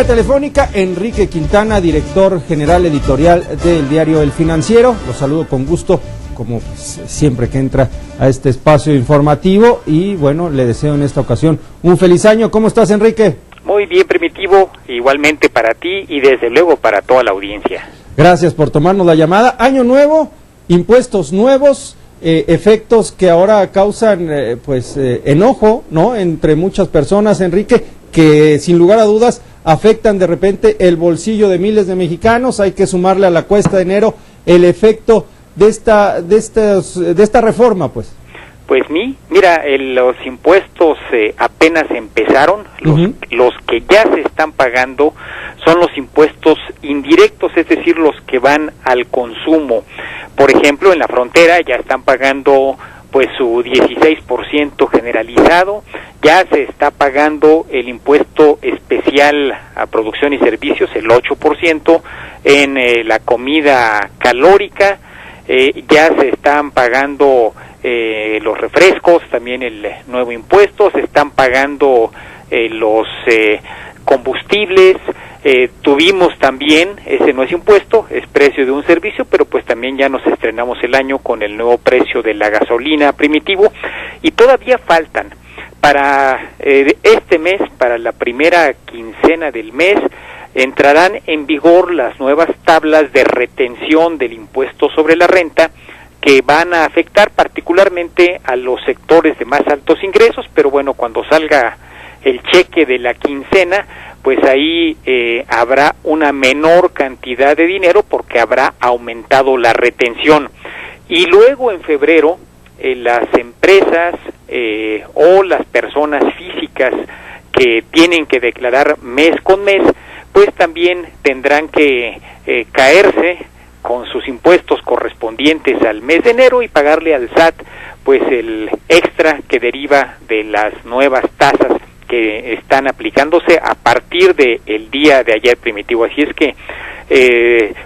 Telefónica, Enrique Quintana, director general editorial del diario El Financiero. Lo saludo con gusto, como siempre que entra a este espacio informativo, y bueno, le deseo en esta ocasión un feliz año. ¿Cómo estás, Enrique? Muy bien, Primitivo, igualmente para ti y desde luego para toda la audiencia. Gracias por tomarnos la llamada. Año nuevo, impuestos nuevos, efectos que ahora causan enojo, ¿no?, entre muchas personas, Enrique, que sin lugar a dudas afectan de repente el bolsillo de miles de mexicanos. Hay que sumarle a la cuesta de enero el efecto de esta reforma, pues. Pues mira, los impuestos apenas empezaron. Los que ya se están pagando son los impuestos indirectos, es decir, los que van al consumo. Por ejemplo, en la frontera ya están pagando pues su 16% generalizado, ya se está pagando el impuesto especial a producción y servicios, el 8%, en la comida calórica, ya se están pagando los refrescos, también el nuevo impuesto, se están pagando los combustibles. Tuvimos también, ese no es impuesto, es precio de un servicio, pero pues también ya nos estrenamos el año con el nuevo precio de la gasolina, Primitivo, y todavía faltan para este mes, para la primera quincena del mes, entrarán en vigor las nuevas tablas de retención del impuesto sobre la renta, que van a afectar particularmente a los sectores de más altos ingresos, pero bueno, cuando salga el cheque de la quincena, pues ahí habrá una menor cantidad de dinero porque habrá aumentado la retención. Y luego en febrero, las empresas o las personas físicas que tienen que declarar mes con mes, pues también tendrán que caerse con sus impuestos correspondientes al mes de enero y pagarle al SAT pues el extra que deriva de las nuevas tasas que están aplicándose a partir del día de ayer, Primitivo. Así es que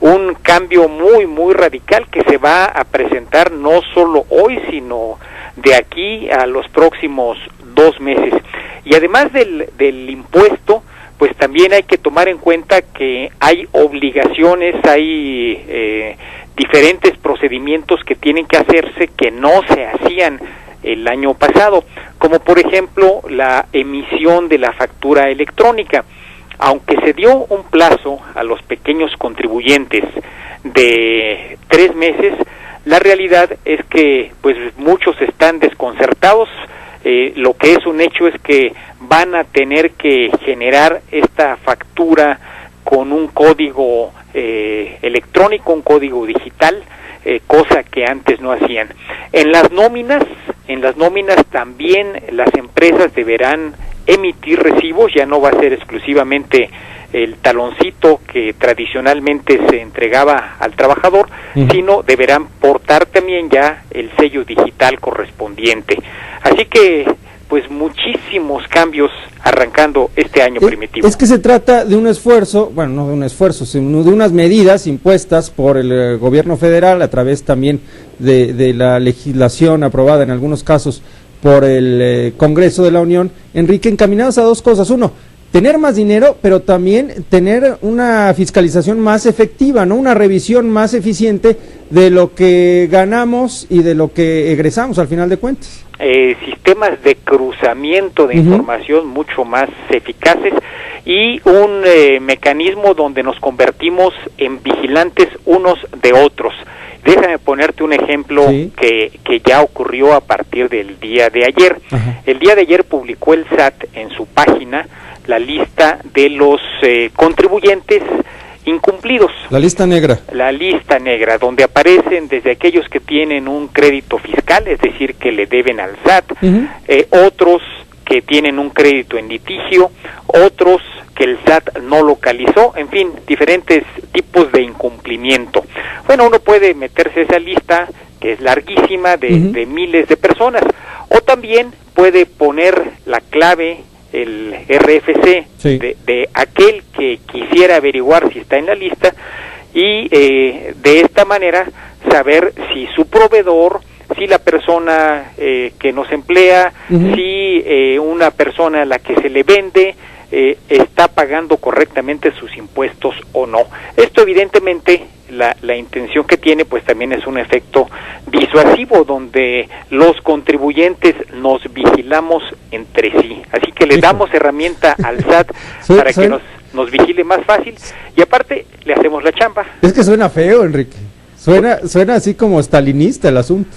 un cambio muy radical que se va a presentar no solo hoy, sino de aquí a los próximos 2 meses. Y además del impuesto, pues también hay que tomar en cuenta que hay obligaciones, hay diferentes procedimientos que tienen que hacerse que no se hacían el año pasado, como por ejemplo la emisión de la factura electrónica. Aunque se dio un plazo a los pequeños contribuyentes de 3 meses, la realidad es que pues muchos están desconcertados. Lo que es un hecho es que van a tener que generar esta factura con un código electrónico, un código digital, cosa que antes no hacían. En las nóminas también las empresas deberán emitir recibos, ya no va a ser exclusivamente el taloncito que tradicionalmente se entregaba al trabajador, sino deberán portar también ya el sello digital correspondiente. Así que pues muchísimos cambios arrancando este año, Primitivo. Es que se trata de un esfuerzo, bueno, no de un esfuerzo, sino de unas medidas impuestas por el gobierno federal a través también de la legislación aprobada en algunos casos por el Congreso de la Unión, Enrique, encaminadas a 2 cosas. Uno, tener más dinero, pero también tener una fiscalización más efectiva, ¿no?, una revisión más eficiente de lo que ganamos y de lo que egresamos al final de cuentas. Sistemas de cruzamiento de información mucho más eficaces y un mecanismo donde nos convertimos en vigilantes unos de otros. Déjame ponerte un ejemplo que ya ocurrió a partir del día de ayer. El día de ayer publicó el SAT en su página la lista de los contribuyentes incumplidos. La lista negra. La lista negra, donde aparecen desde aquellos que tienen un crédito fiscal, es decir, que le deben al SAT, otros que tienen un crédito en litigio, otros que el SAT no localizó, en fin, diferentes tipos de incumplimiento. Bueno, uno puede meterse a esa lista, que es larguísima, de miles de personas, o también puede poner la clave, el RFC, de aquel que quisiera averiguar si está en la lista, y de esta manera saber si su proveedor, si la persona que nos emplea, si una persona a la que se le vende, está pagando correctamente sus impuestos o no. Esto evidentemente la intención que tiene pues también es un efecto disuasivo donde los contribuyentes nos vigilamos entre sí, así que le damos herramienta al SAT para que nos vigile más fácil y aparte le hacemos la chamba. Es que suena feo, Enrique, suena así como stalinista el asunto.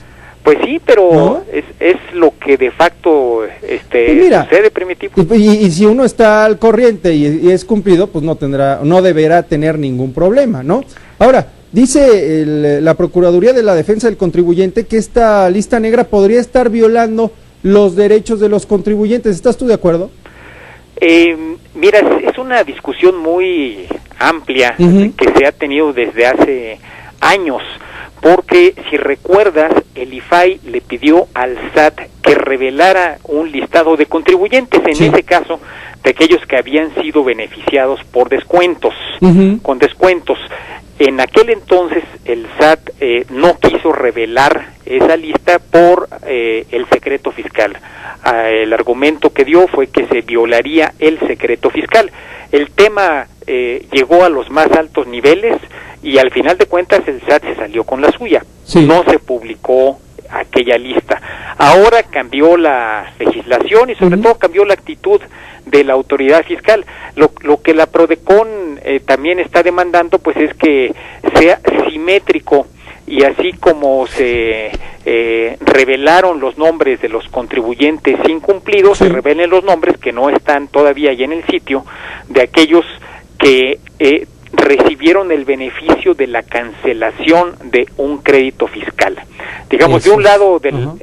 Pues sí, pero ¿no? es lo que de facto sucede, Primitivo. Y si uno está al corriente y es cumplido, pues no deberá tener ningún problema, ¿no? Ahora, dice la Procuraduría de la Defensa del Contribuyente que esta lista negra podría estar violando los derechos de los contribuyentes. ¿Estás tú de acuerdo? Mira, es una discusión muy amplia que se ha tenido desde hace años. Porque si recuerdas, el IFAI le pidió al SAT que revelara un listado de contribuyentes, en ese caso, de aquellos que habían sido beneficiados por descuentos, con descuentos. En aquel entonces el SAT no quiso revelar esa lista por el secreto fiscal. El argumento que dio fue que se violaría el secreto fiscal. El tema llegó a los más altos niveles y al final de cuentas el SAT se salió con la suya. No se publicó aquella lista. Ahora cambió la legislación y sobre todo cambió la actitud de la autoridad fiscal. Lo que la Prodecon también está demandando pues es que sea simétrico y así como se revelaron los nombres de los contribuyentes incumplidos, se revelen los nombres que no están todavía ahí en el sitio de aquellos que recibieron el beneficio de la cancelación de un crédito fiscal. Digamos, de un lado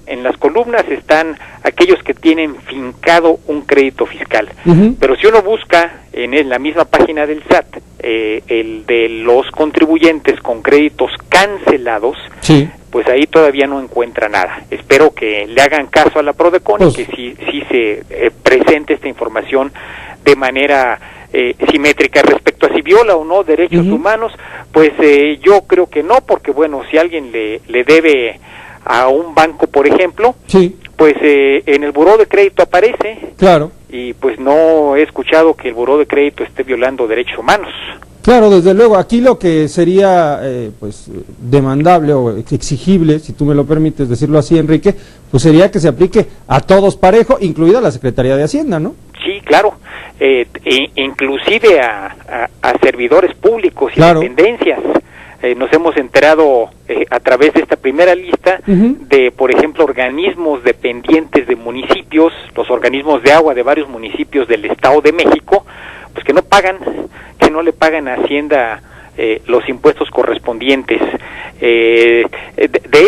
en las columnas están aquellos que tienen fincado un crédito fiscal, pero si uno busca en la misma página del SAT el de los contribuyentes con créditos cancelados, pues ahí todavía no encuentra nada. Espero que le hagan caso a la Prodecon y que sí se presente esta información de manera simétrica. Respecto a si viola o no derechos humanos, pues yo creo que no, porque bueno, si alguien le debe a un banco, por ejemplo, pues en el buró de crédito aparece, y pues no he escuchado que el buró de crédito esté violando derechos humanos. Claro, desde luego, aquí lo que sería pues demandable o exigible, si tú me lo permites decirlo así, Enrique, pues sería que se aplique a todos parejo, incluida la Secretaría de Hacienda, ¿no? Sí, claro, inclusive a servidores públicos y dependencias. Nos hemos enterado a través de esta primera lista de, por ejemplo, organismos dependientes de municipios, los organismos de agua de varios municipios del Estado de México, pues que no le pagan a Hacienda los impuestos correspondientes. De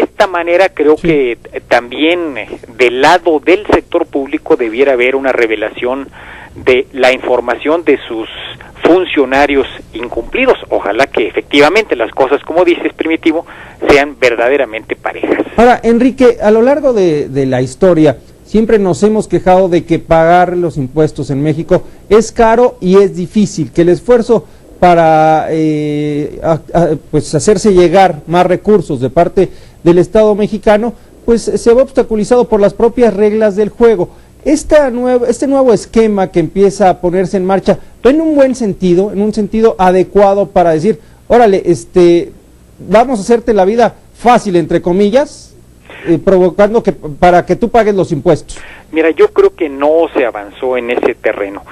esta manera creo que también del lado del sector público debiera haber una revelación de la información de sus funcionarios incumplidos. Ojalá que efectivamente las cosas, como dices, Primitivo, sean verdaderamente parejas. Ahora, Enrique, a lo largo de la historia siempre nos hemos quejado de que pagar los impuestos en México es caro y es difícil, que el esfuerzo para pues hacerse llegar más recursos de parte del Estado mexicano, pues se ve obstaculizado por las propias reglas del juego. Este nuevo esquema que empieza a ponerse en marcha, ¿va en un buen sentido, en un sentido adecuado para decir, órale, vamos a hacerte la vida fácil, entre comillas, provocando para que tú pagues los impuestos? Mira, yo creo que no se avanzó en ese terreno.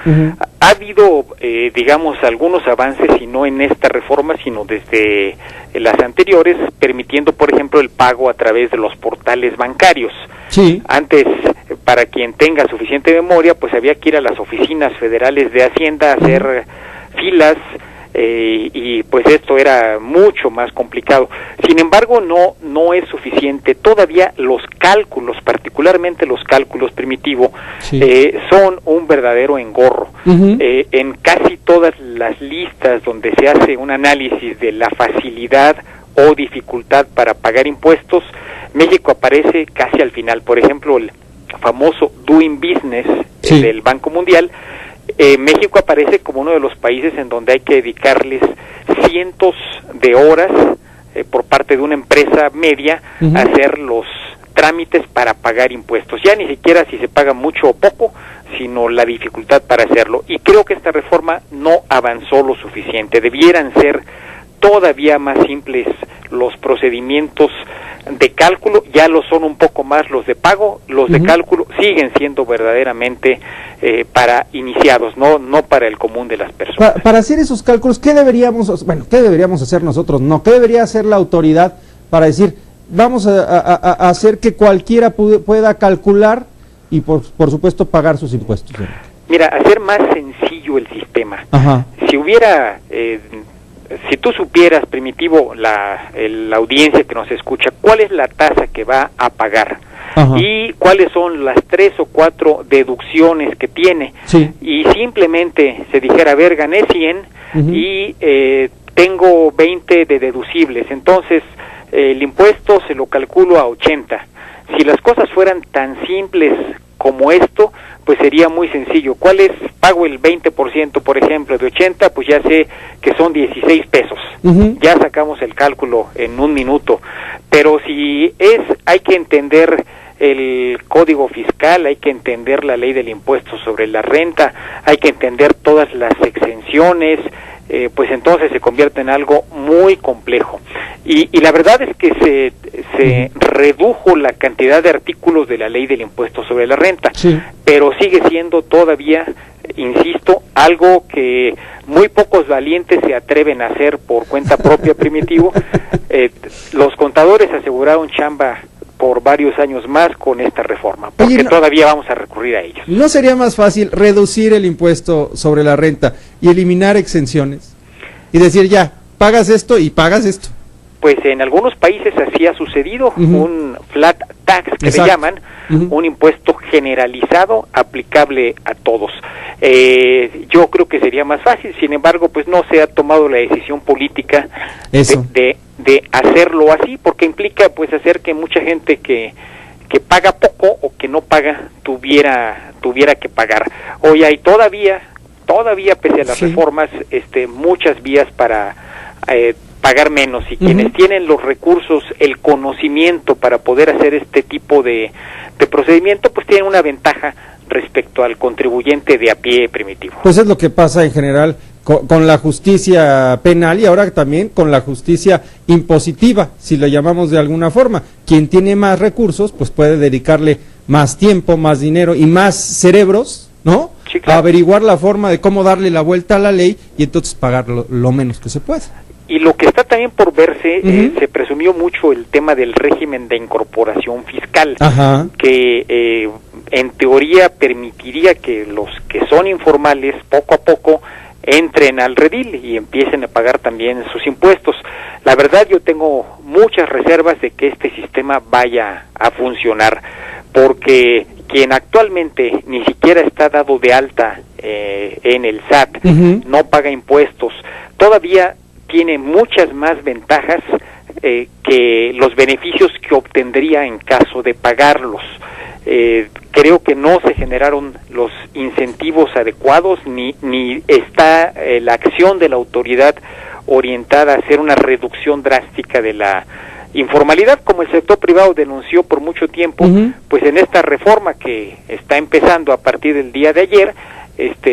Ha habido, digamos, algunos avances, y no en esta reforma, sino desde las anteriores, permitiendo, por ejemplo, el pago a través de los portales bancarios. Antes, para quien tenga suficiente memoria, pues había que ir a las oficinas federales de Hacienda a hacer filas, y pues esto era mucho más complicado. Sin embargo, no es suficiente. Todavía los cálculos, particularmente los cálculos Primitivo, son un verdadero engorro. En casi todas las listas donde se hace un análisis de la facilidad o dificultad para pagar impuestos, México aparece casi al final. Por ejemplo, el famoso Doing Business del Banco Mundial, México aparece como uno de los países en donde hay que dedicarles cientos de horas por parte de una empresa media a hacer los trámites para pagar impuestos. Ya ni siquiera si se paga mucho o poco, sino la dificultad para hacerlo. Y creo que esta reforma no avanzó lo suficiente. Debieran ser todavía más simples los procedimientos de cálculo, ya lo son un poco más los de pago, los de cálculo siguen siendo verdaderamente para iniciados, no para el común de las personas. Para hacer esos cálculos, ¿qué deberíamos hacer nosotros? ¿Qué debería hacer la autoridad para decir, vamos a hacer que cualquiera pueda calcular y por supuesto pagar sus impuestos? Mira, hacer más sencillo el sistema. Ajá. Si hubiera... si tú supieras, Primitivo, la audiencia que nos escucha, cuál es la tasa que va a pagar, ajá, y cuáles son las 3 o 4 deducciones que tiene, sí, y simplemente se dijera, a ver, gané 100 y tengo 20 de deducibles, entonces el impuesto se lo calculo a 80. Si las cosas fueran tan simples como esto, pues sería muy sencillo. ¿Cuál es? Pago el 20%, por ejemplo, de 80, pues ya sé que son 16 pesos. Ya sacamos el cálculo en un minuto. Pero si hay que entender el código fiscal, hay que entender la ley del impuesto sobre la renta, hay que entender todas las exenciones, pues entonces se convierte en algo muy complejo. Y la verdad es que se redujo la cantidad de artículos de la ley del impuesto sobre la renta, sí, pero sigue siendo todavía, insisto, algo que muy pocos valientes se atreven a hacer por cuenta propia, Primitivo. Los contadores aseguraron chamba por varios años más con esta reforma, porque todavía vamos a recurrir a ellos. ¿No sería más fácil reducir el impuesto sobre la renta y eliminar exenciones? Y decir, ya, pagas esto y pagas esto. Pues en algunos países así ha sucedido, un flat tax que le llaman, un impuesto generalizado aplicable a todos. Yo creo que sería más fácil, sin embargo, pues no se ha tomado la decisión política de hacerlo así, porque implica pues hacer que mucha gente que paga poco o que no paga tuviera que pagar. Hoy hay todavía pese a las reformas, muchas vías para pagar menos, y quienes tienen los recursos, el conocimiento para poder hacer este tipo de procedimiento, pues tienen una ventaja respecto al contribuyente de a pie, Primitivo. Pues es lo que pasa en general con la justicia penal y ahora también con la justicia impositiva, si lo llamamos de alguna forma. Quien tiene más recursos, pues puede dedicarle más tiempo, más dinero y más cerebros, ¿no? Sí, claro, a averiguar la forma de cómo darle la vuelta a la ley y entonces pagar lo menos que se pueda. Y lo que está también por verse, se presumió mucho el tema del régimen de incorporación fiscal, que en teoría permitiría que los que son informales poco a poco entren al redil y empiecen a pagar también sus impuestos. La verdad, yo tengo muchas reservas de que este sistema vaya a funcionar, porque quien actualmente ni siquiera está dado de alta en el SAT, no paga impuestos, todavía tiene muchas más ventajas que los beneficios que obtendría en caso de pagarlos. Creo que no se generaron los incentivos adecuados, ni está la acción de la autoridad orientada a hacer una reducción drástica de la informalidad, como el sector privado denunció por mucho tiempo. Pues en esta reforma que está empezando a partir del día de ayer,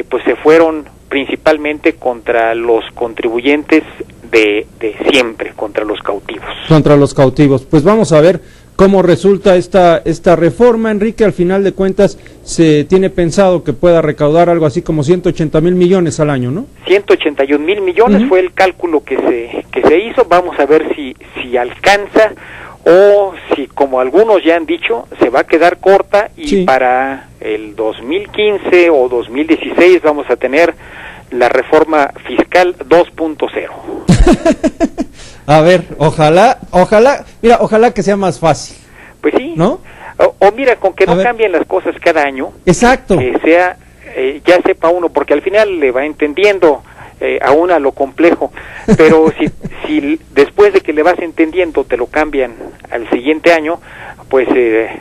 pues se fueron principalmente contra los contribuyentes de siempre, contra los cautivos. Contra los cautivos. Pues vamos a ver cómo resulta esta reforma, Enrique. Al final de cuentas se tiene pensado que pueda recaudar algo así como 180,000 millones al año, ¿no? 181,000 millones fue el cálculo que se hizo. Vamos a ver si alcanza o si, como algunos ya han dicho, se va a quedar corta y para el 2015 o 2016 vamos a tener la reforma fiscal 2.0. A ver, ojalá que sea más fácil. Pues sí, ¿no? O mira, con que no cambien las cosas cada año. Exacto. Que sea, ya sepa uno, porque al final le va entendiendo aún a lo complejo, pero si después de que le vas entendiendo te lo cambian al siguiente año, pues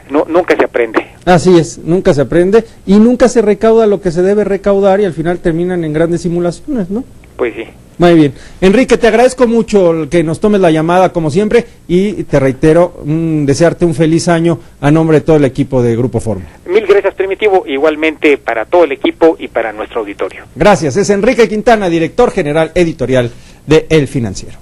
nunca se aprende. Así es, nunca se aprende y nunca se recauda lo que se debe recaudar y al final terminan en grandes simulaciones, ¿no? Pues sí. Muy bien. Enrique, te agradezco mucho que nos tomes la llamada como siempre y te reitero desearte un feliz año a nombre de todo el equipo de Grupo Fórmula. Mil gracias, Primitivo, igualmente para todo el equipo y para nuestro auditorio. Gracias. Es Enrique Quintana, director general editorial de El Financiero.